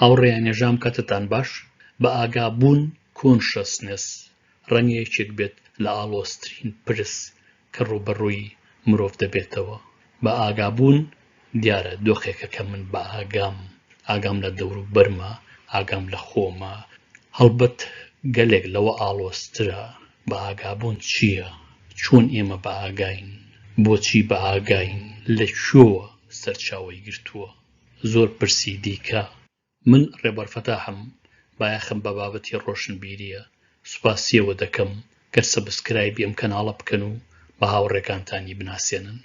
هاوڕێیان نێژام کاتتان باش بە ئاگابوون کۆنشەسنس ڕەنگەیەکێک بێت لە ئاڵۆزترین پرس کە ڕوبەڕووی مرۆڤ دەبێتەوە. بە ئاگابوون دیارە دۆخێکە کە من بە ئاگام لە دەوروبەرمە، ئاگام لە خۆمە، هەڵبەت گەلێک لەوە ئاڵۆزترە. بە ئاگابوون چییە؟ چۆن ئێمە بە ئاگاین؟ بۆچی بە ئاگاین؟ لەکوێوە سەرچاوەی گرتووە؟ زۆر پرسی دیکە. من ڕێبەرفەتاحم، بایەخم بە بابەتی ڕۆشنبیریە. سوپاسیەوە دەکەم گەر سەبسکرایبی ئەم کەناڵە بکەن و بە هاوڕێکانتانی بناسێنن.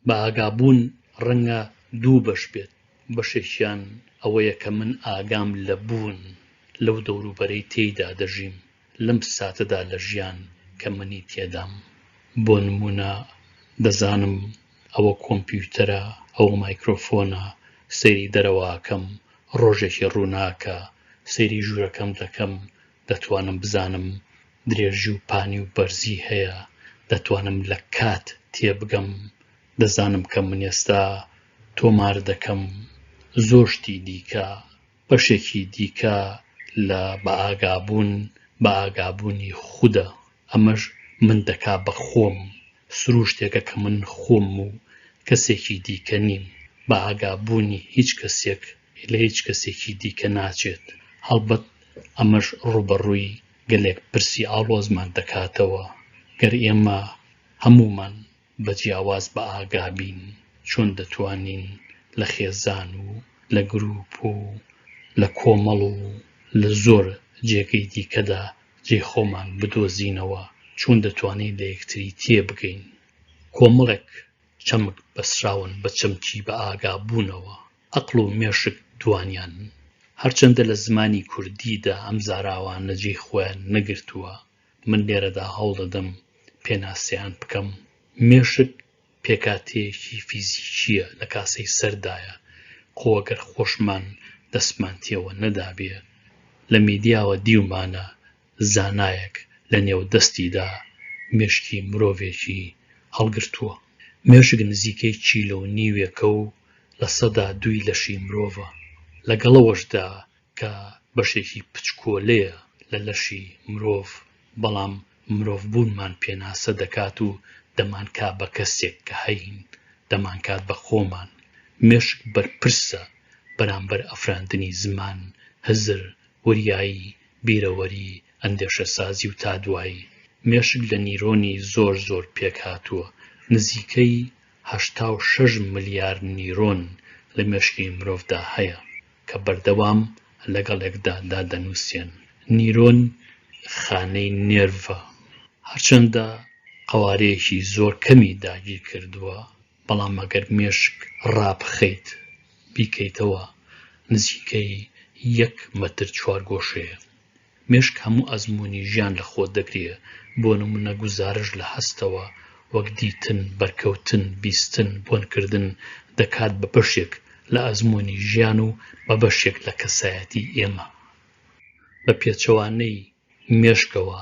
بە ئاگابوون ڕەنگە دوو بەش بێت. بەشێکیان ئەوەیە کە من ئاگام لە بوون لەو دەوروبەرەی تێیدا دەژیم، لەم ساتەدا لە ژیان کە منی تێدام. بۆ نمونە دەزانم ئەوە کۆمپیوتەرە، ئەوە مایکرۆفۆنە، سەیری دەرەوەکەم، ڕۆژێکی ڕووناکە، سەیری ژوورەکەم دەکەم، دەتوانم بزانم درێژی و پانی و بەرزی هەیە، دەتوانم لە کات تێبگەم، دەزانم کە من ئێستا تۆمار دەکەم. زۆر شتی دیکە. بەشێکی دیکە لە بە ئاگابوونی خودە. ئەمەش من دەکا بە خۆم، سروشتێکە کە من خۆم و کەسێکی دیکە نیم. بە ئاگابوونی هیچ کەسێک لە هیچ کەسێکی دیکە ناچێت. هەڵبەت ئەمەش ڕوبەڕووی گەلێک پرسی ئاڵۆزمان دەکاتەوە. گەر ئێمە هەمومان بە جیاواز بە ئاگابین، چۆن دەتوانین لە خێزان و لە گروپ و لە کۆمەڵ و لە زۆر جێگەی دیکەدا جێ خۆمان بدۆزینەوە، چۆن دەتوانین لە یەکتری تێبگەین. کۆمەڵێک چەمک بەسراون بە چەمکی بە ئاگابوونەوە. عەقڵ و مێشک دوانیان. هەرچەندە لە زمانی کوردیدا ئەم زاراوانە جێی خۆیان نەگرتووە، من لێرەدا هەوڵ دەدەم پێناسیان بکەم. مێشک پێکاتەیەکی فیزیکیە، لە کاسەی سەردایە. خۆگەر خۆشمان دەستمان تێوە نەدابێ، لە میدیاوە دیومانە زانایەک لە نێو دەستیدا مێشکی مرۆڤێکی هەڵگرتووە. مێشک نزیکەی چیلە و نیوێکە و لە سەدا 2 لەشی مرۆڤە، لەگەڵەوەشدا کە بەشێکی پچکۆلەیە لە لەشی مرۆڤ، بەڵام مرۆڤبوونمان پێناسە دەکات و دەمانکا بە کەسێک کە هەین، دەمانکات بە خۆمان. مێشک بەرپرسە بەرامبەر ئەفراندنی زمان، هزر، وریایی، بیرەوەری، ئەندێشە سازی و تا دوایی. مێشک لە نیرۆنی زۆر پێک هاتووە. نزیکەی 86 ملیار نیرۆن لە مێشکی مرۆڤدا هەیە کە بەردەوام لەگەڵێکدا دادەنووسێن. نیرۆن خانەی نێرڤە. هەرچەندە قەوارەیەکی زۆر کەمی داگیر کردووە، بەڵام ئەگەر مێشک ڕابخەیت بیکەیتەوە نزیکەی 1 مەتر چوارگۆشەیە. مێشک هەموو ئەزموونی ژیان لە خۆ دەگرێ. بۆ نمونە گوزارش لە هەستەوە، وەک دیتن، بەرکەوتن، بیستن، بۆنکردن دەکات بە بەشێک لە ئەزموونی ژیان و بە بەشێک لە کەسایەتی ئێمە. بە پێچەوانەی مێشکەوە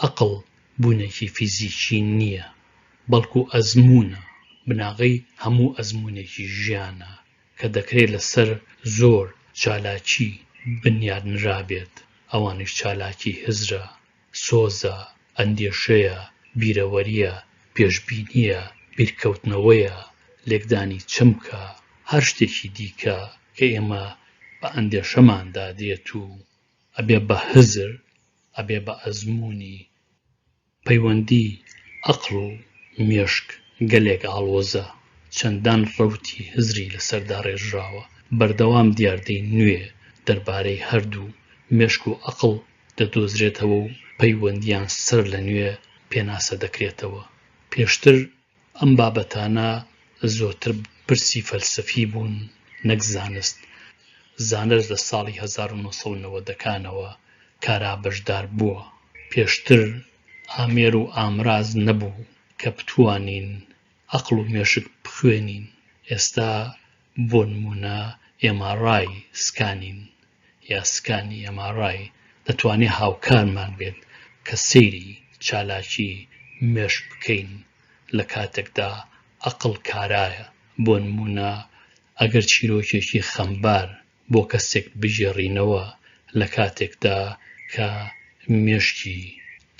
عەقڵ بوونێکی فیزیکی نییە، بەڵکو ئەزموونە، بناغەی هەموو ئەزموونێکی ژیانە کە دەکرێت لەسەر زۆر چالاکی بنیادنرابێت. ئەوانش چالاکی هزرە، سۆزە، ئەندێشەیە، بیرەوەریە، پێشبینیە، بیرکەوتنەوەیە، لێکدانی چەمکە، هەر شتێکی دیکە کە ئێمە بە ئەندێشەماندا دێت و ئەبێ بە هزر، ئەبێ بە ئەزموونی. پەیوەندی عەقڵ و مێشک گەلێک ئاڵۆزە. چەندان ڕەوتی هزری لەسەردا ڕێژراوە. بەردەوام دیاردەی نوێ دەربارەی هەردوو مێشک و عەقڵ دەدۆزرێتەوە و پەیوەندیان سەر لە نوێ پێناسە دەکرێتەوە. پێشتر ئەم بابەتانە زۆرتر پرسی فەلسەفی بوون، نەک زانست. زانست لە ساڵی 1990ەکانەوە کارا بەشدار بووە. پێشتر ئامێر و ئامراز نەبوو کە بتوانین عەقڵ و مێشک بخوێنین. ئێستا بۆ نمونە MRI سکانین یا سکانی MRI دەتوانێت هاوکارمان بێت کە سەیری چالاکی مێشک بکەین لە کاتێکدا عەقڵ کارایە. بۆ نمونە ئەگەر چیرۆکێکی خەمبار بۆ کەسێک بژێڕینەوە لە کاتێکدا کە مێشکی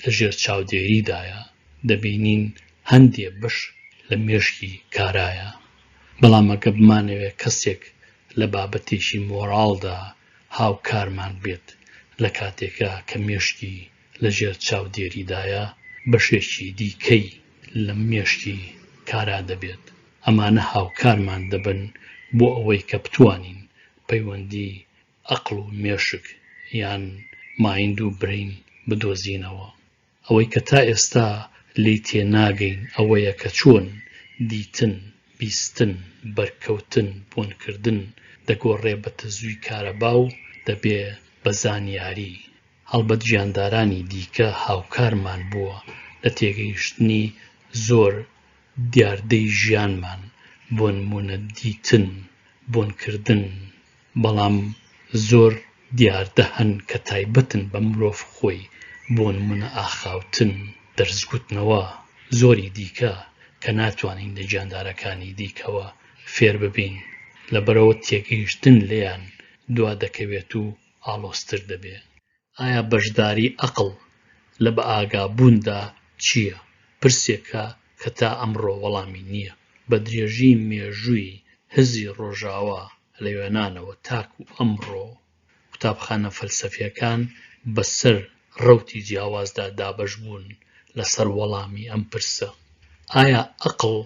لەژێر چاودێریدایە دەبینین هەندێ بەش لە مێشکی کارایە. بەڵام ئەگە بمانەوێت کەسێک لە بابەتێکی مۆڕاڵدا هاوکارمان بێت لە کاتێکە کە مێشکی لەژێر چاودێریدایە بەشێکی دیکەی لە مێشکی کارا دەبێت. ئەمانە هاوکارمان دەبن بۆ ئەوەی کە بتوانین پەیوەندی عەقڵ و مێشک یان مایند و برین بدۆزینەوە. ئەوەی کە تا ئێستا لێی تێناگەین ئەوەیە کە چۆن دیتن، بیستن، بەرکەوتن، بۆنکردن دەگۆڕێ بە تەزووی کارەبا و دەبێ بە زانیاری. هەڵبەت ژیاندارانی دیکە هاوکارمان بووە لە تێگەیشتنی زۆر دیاردەی ژیانمان، بۆ نمونە دیتن، بۆنکردن، بەڵام زۆر دیاردە هەن کە تایبەتن بە مرۆڤ خۆی، بۆ نمونە ئاخاوتن، دەرزگوتنەوە، زۆری دیکە کە ناتوانین لە گیاندارەکانی دیکەوە فێر ببین، لەبەرەوە تێگەیشتن لێیان دوا دەکەوێت و ئاڵۆزتر دەبێت. ئایا بەشداری عەقڵ لە بەئاگابووندا چییە؟ پرسێکە کە تا ئەمڕۆ وەڵامی نییە. بە درێژی مێژووی هزی ڕۆژاوا لە یۆنانەوە تاکو ئەمڕۆ قوتابخانە فەلسەفیەکان بەسەر ڕەوتی جیاوازدا دابەش بوون لەسەر وەڵامی ئەم پرسە. ئایا عەقڵ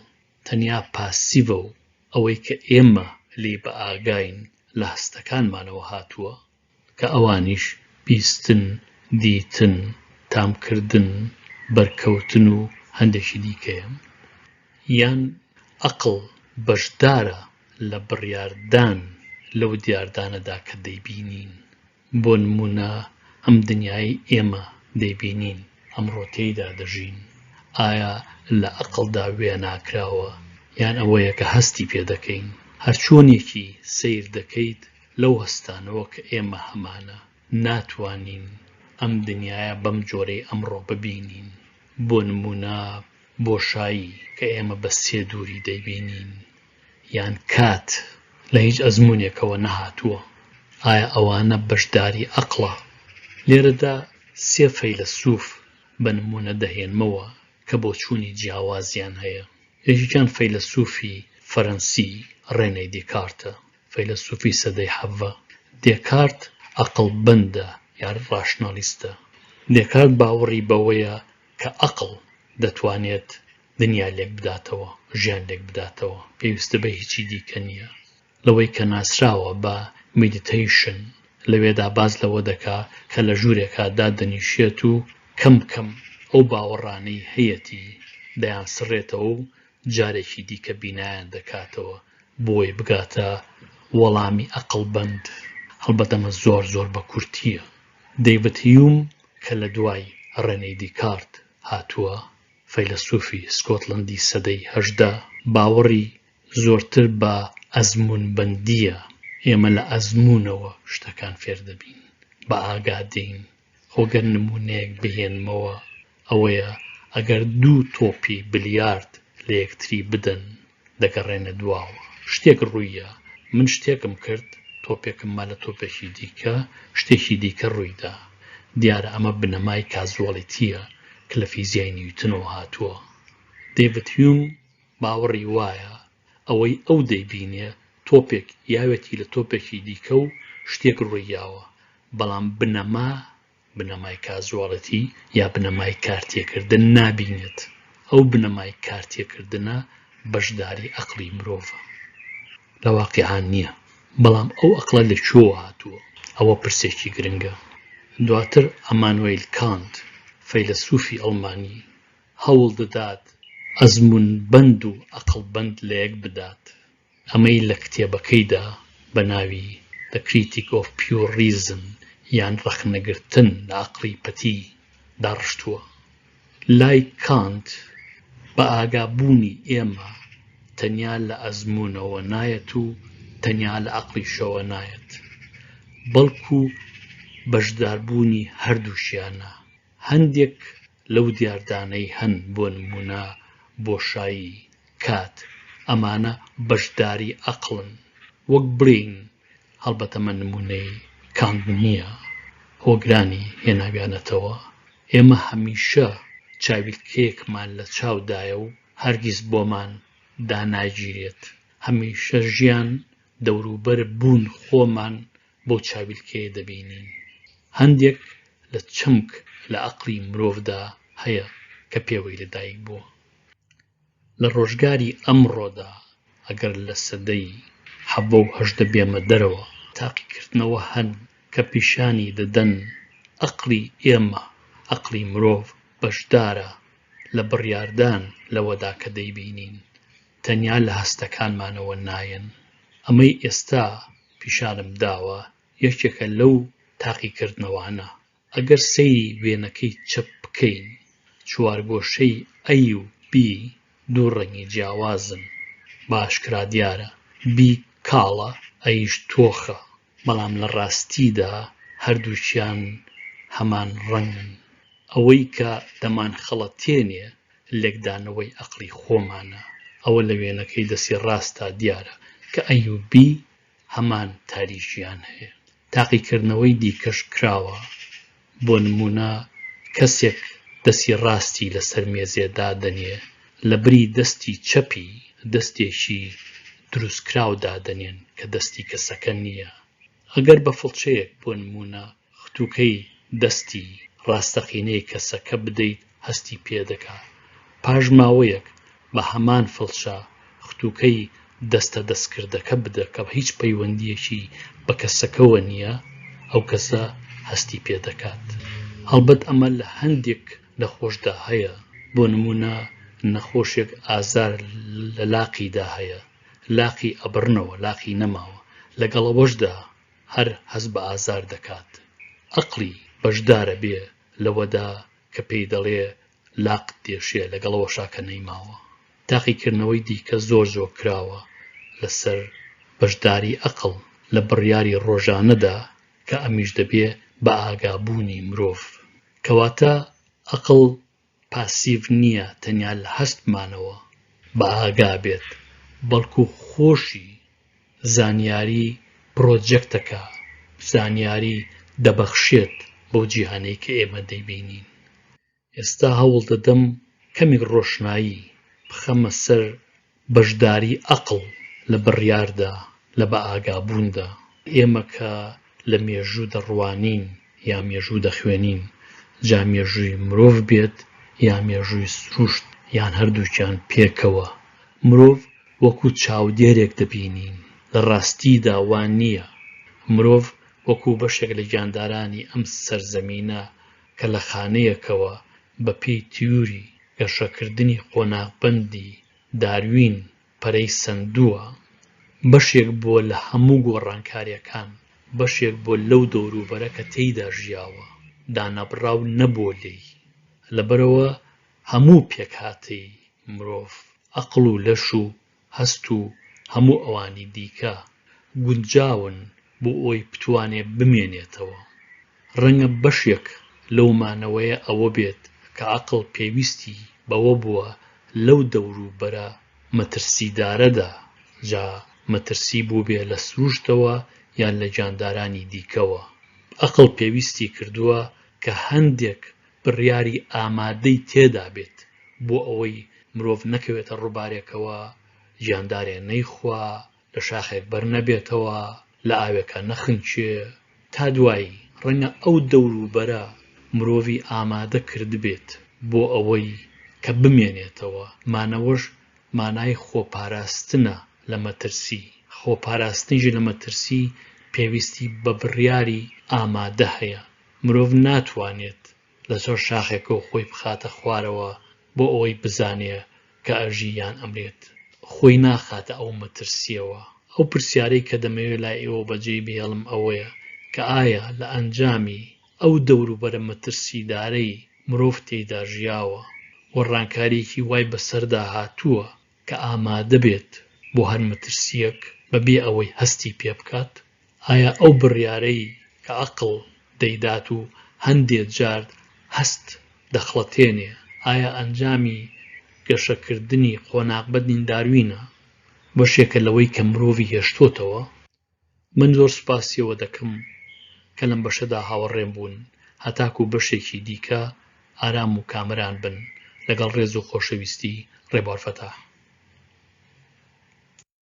تەنیا پاسیڤە و ئەوەی کە ئێمە لێی بە ئاگاین لە هەستەکانمانەوە هاتووە، کە ئەوانیش بیستن، دیتن، تامکردن، بەرکەوتن و هەندێکی دیکەیە؟ یان عەقڵ بەشدارە لە بڕیاردان لەو دیاردانەدا کە دەیبینین؟ بۆ نمونە ئەم دنیای ئێمە دەیبینین، ئەمڕۆ تێیدا دەژین، ئایا لە عەقڵدا وێ ناکراوە یان ئەوەیە کە هەستی پێ دەکەین؟ هەرچۆنێکی سەیر دەکەیت لەو هەستانەوە کە ئێمە هەمانە ناتوانین ئەم دنیایە بەم جۆرەی ئەمڕۆ ببینین. بۆ نمونە بۆشایی کە ئێمە بە سێ دووری دەیبینین، یان کات لە هیچ ئەزمونێکەوە نەهاتووە، ئایا ئەوانە بەشداری عەقڵە؟ لێرەدا سێ فەیلسوف بە نمونە دەهێنمەوە کە بۆ چوونی جیاوازیان هەیە. یەکێکیان فەیلسوفی فەرەنسی ڕێنێ دیکارتە، فەیلسوفی سەدەی حەڤە. دیکارت عەقڵبەندە یان ڕاشنالیستە. دیکارت باوەڕی بەوەیە کە عەقڵ دەتوانێت دنیا لێک بداتەوە، ژیان لێک بداتەوە، پێویستە بە هیچی دیکە نییە. لەوەی کە ناسراوە بە میدیتەیشن، لەوێدا باز لەوە دەکا کە لە ژوورێکا دادەنیشێت و کەم کەم ئەو باوەڕانەی هەیەتی دەیان سڕێتەوە و جارێکی دیکە بینایان دەکاتەوە بۆی بگاتە وەڵامی عەقڵبەند. هەڵبەت ئەمە زۆر زۆر بە کورتیە. دەیڤد هیوم کە لە دوای ڕێنەی دیکارت هاتووە، فەیلسوفی سکۆتڵەندی سەدەی هەژدا، باوەڕی زۆرتر بە ئەزموونبەندیە. ئێمە لە ئەزموونەوە شتەکان فێر دەبین، بە ئاگادەین. خۆگەر نمونەیەک بهێنمەوە ئەوەیە ئەگەر دوو تۆپی بلیارد لە یەکتری بدەن دەگەڕێنە دواوە، شتێک ڕوویە، من شتێکم کرد، تۆپێکم ما لە تۆپێکی دیکە، شتێکی دیکە ڕوویدا. دیارە ئەمە بنەمای کازوڵیتیە کە لە فیزیای نیوتنەوە هاتووە. دەیڤد هیوم باوەڕی وایە ئەوەی ئەو دەیبینێ تۆپێک یاوێتی لە تۆپێکی دیکە و شتێک ڕوویاوە، بەڵام بنەمای کازوڵیتی یا بنەمای کارتێکردن نابینێت. ئەو بنەمای کارتێکردنە بەشداری عەقڵی مرۆڤە، لە واقیعان نییە. بەڵام ئەو عەقڵە لەکوێوە هاتووە؟ ئەوە پرسێکی گرنگە. دواتر ئەمانوێل کانت فەیلسوفی ئەڵمانی هەوڵ دەدات ئەزموونبەند و عەقڵبەند لە یەک بدات. ئەمەی لە کتێبەکەیدا بە ناوی The Critique of Pure Reason یان ڕەخنەگرتن لە عەقڵی پەتی داڕشتووە. لای کانت بە ئاگابوونی ئێمە تەنیا لە ئەزموونەوە نایەت و تەنیا لە عەقڵیشەوە نایەت، بەڵکو بەشداربوونی هەردووشیانە. هەندێک لەو دیاردانەی هەن، بۆ نمونە بۆشایی، کات، ئەمانە بەشداری عەقڵن، وەک برین، هەڵبەتە من نمونەی کاند نییە هۆگرانی هێناویانەتەوە ئێمە هەمیشە چاویلکەیەکمان لە چاودایە و هەرگیز بۆمان داناگیرێت هەمیشە ژیان دەوروبەر بوون خۆمان بۆ چاویلکەیە دەبینین هەندێک لە چەمک لە عەقڵی مرۆڤدا هەیە کە پێوەی لەدایک بووە لە ڕۆژگاری ئەمڕۆدا ئەگەر لە سەدەی 17 بێمە دەرەوە تاقیکردنەوە هەن کە پیشانی دەدەن عەقڵی ئێمە عەقڵی مرۆڤ بەشدارە لە بڕیاردان لەوەدا کە دەیبینین تەنیا لە هەستەکانمانەوە نایەن ئەمەی ئێستا پیشانم داوە یەکێکە لەو تاقیکردنەوانە ئەگەر سەیری وێنەکەی چەپ بکەین چوارگۆشەی ئەی و بی دوو ڕەنگی جیاوازن باشکرا دیارە بی کاڵە ئەیش تۆخە بەڵام لە ڕاستیدا هەردووچیان هەمان ڕەنگن ئەوەی کە دەمان خەڵەتێنێ لێکدانەوەی عەقڵی خۆمانە ئەوە لە وێنەکەی دەستی ڕاستە دیارە کە ئەی و بی هەمان تاریشیان هەیە تاقیکردنەوەی دیکەش کراوە بۆ نمونە کەسێک دەستی ڕاستی لەسەر مێزێدا دەنێ لە بری دەستی چەپی دەستێکی دروستکراودا دەنێن کە دەستی کەسەکە نییە ئەگەر بە فڵچەیەک بۆ نمونە ختووکەی دەستی ڕاستەقینەی کەسەکە بدەیت هەستی پێدەکا پاش ماوەیەک بە هەمان فڵچە ختووکەی دەستە دەستکردەکە بدە کە هیچ پەیوەندیەکی بە کەسەکەوە نییە ئەو کەسە هەستی پێدەکات هەڵبەت ئەمە لە هەندێک نەخۆشدا هەیە بۆ نمونە نەخۆشێک ئازار لە لاقیدا هەیە لاقی ئەبڕنەوە لاقی نەماوە لەگەڵەوەشدا هەر هەست بە ئازار دەکات عەقڵی بەشدارە بێ لەوەدا کە پێی دەڵێ لاقت دێشێ لەگەڵەوەشا کە نەیماوە تاقیکردنەوەی دیکە زۆر کراوە لەسەر بەشداری عەقڵ لە بڕیاری ڕۆژانەدا کە ئەمیش دەبێ بە ئاگابوونی مرۆڤ کەواتە عەقڵ پاسیڤ نییە تەنیا لە هەستمانەوە بە ئاگا بێت بەڵکو خۆشی زانیاری پرۆجێکتەکە زانیاری دەبەخشێت بۆ جیهانەی کە ئێمە دەیبینین ئێستا هەوڵ دەدەم کەمێک ڕۆشنایی بخەمە سەر بەشداری عەقڵ لە بڕیاردا لە بە ئاگابووندا ئێمە کە لە مێژوو دەڕوانین یا مێژوو دەخوێنین جا مێژووی مرۆڤ بێت یا مێژووی سروشت یان هەردووکیان پێکەوە مرۆڤ وەکو چاودێرێک دەبینین لە ڕاستیدا وان نییە مرۆڤ وەکو بەشێک لە گیاندارانی ئەم سەرزەمینە کە لە خانەیەکەوە بە پێی تیوری گەشەکردنی قۆناغبەندی داروین پەرەی سندووە بەشێک بۆ لە هەموو گۆڕانکاریەکان بەشێک بۆ لەو دەوروبەرە کە تێیدا ژیاوە دانەبڕاو نەبووە لێی لەبەرەوە هەموو پێکهاتەی مرۆڤ عەقڵ و لەش و هەست و هەموو ئەوانی دیکە گونجاون بۆ ئەوی بتوانێ بمێنێتەوە ڕەنگە بەشێک لەومانەوەیە ئەوە بێت کە عەقڵ پێویستی بەوە بووە لەو دەوروبەرە مەترسیدارەدا جا مەترسی بوو بێ لە سروشتەوە یان لە جاندارانی دیکەوە عەقڵ پێویستی کردووە کە هەندێک بڕیاری ئامادەی تێدا بێت بۆ ئەوەی مرۆڤ نەکەوێتە ڕووبارێکەوە گیاندارێ نەیخوا لە شاخێک بەرنەبێتەوە لە ئاوێکە نەخنچێ تا دوایی ڕەنگە ئەو دەوروبەرە مرۆڤی ئامادە کرد بێت بۆ ئەوەی کە بمێنێتەوە مانەوەش مانای خۆپاراستنە لە مەترسی خۆپاراستنیش لە مەترسی پێویستی بە بڕیاری ئامادە هەیە مرۆڤ ناتوانێت لەسەر شاخێکەوە خۆی بخاتە خوارەوە بۆ ئەوەی بزانێ کە ئەژی یان ئەمرێت خۆی ناخاتە ئەو مەترسیەوە ئەو پرسیارەی کە دەمەوێت لای ئێوە بەجێی بهێڵم ئەوەیە کە ئایا لە ئەنجامی ئەو دەوروبەرە مەترسیدارەی مرۆڤ تێیدا ژیاوە وەڕانکاریەکی وای بەسەردا هاتووە کە ئامادە بێت بۆ هەر مەترسیەک بەبێ ئەوەی هەستی پێ بکات ئایا ئەو بڕیارەی کە عەقڵ دەیدات و هەندێک جار هەست دەخڵەتێنێ ئایا ئەنجامی گەشەکردنی قۆناغبەندی داروینە بەشێکە لەوەی کە مرۆڤی هێشتۆتەوە من زۆر سوپاسیەوە دەکەم کە لەم بەشەدا هاوەڕێم بوون هەتاکو بەشێکی دیکە ئارام و کامەران بن لەگەڵ ڕێز و خۆشەویستی ڕێبوار فەتاح.